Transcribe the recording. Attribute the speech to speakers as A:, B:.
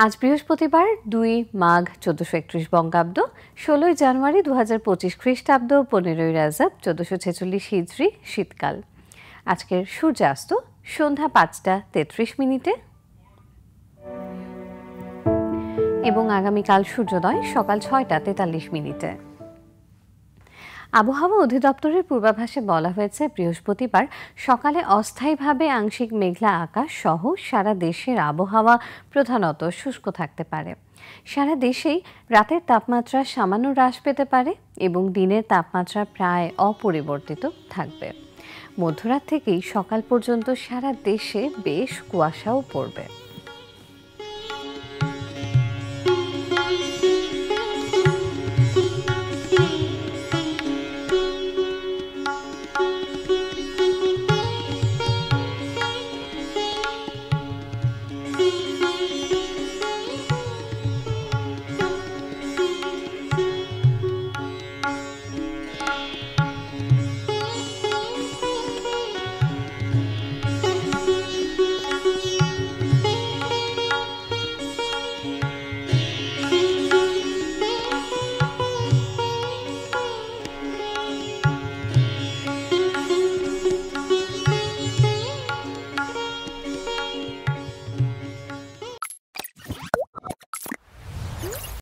A: আজ বৃহস্পতিবার ২ মাঘ ১৪৩১ বঙ্গাব্দ, ১৬ জানুয়ারি ২০২৫ খ্রিস্টাব্দ, ১৫ রাজব ১৪৪৬ হিজরি, শীতকাল। আজকের সূর্যাস্ত সন্ধ্যা ৫টা ৩৩ মিনিটে এবং আগামীকাল সূর্যোদয় সকাল ৬টা ৪৩ মিনিটে। আবহাওয়া অধিদপ্তরের পূর্বাভাসে বলা হয়েছে, বৃহস্পতিবার সকালে অস্থায়ীভাবে আংশিক মেঘলা আকাশ সহ সারা দেশের আবহাওয়া প্রধানত শুষ্ক থাকতে পারে। সারা দেশেই রাতের তাপমাত্রা সামান্য হ্রাস পেতে পারে এবং দিনের তাপমাত্রা প্রায় অপরিবর্তিত থাকবে। মধ্যরাত থেকেই সকাল পর্যন্ত সারা দেশে বেশ কুয়াশাও পড়বে।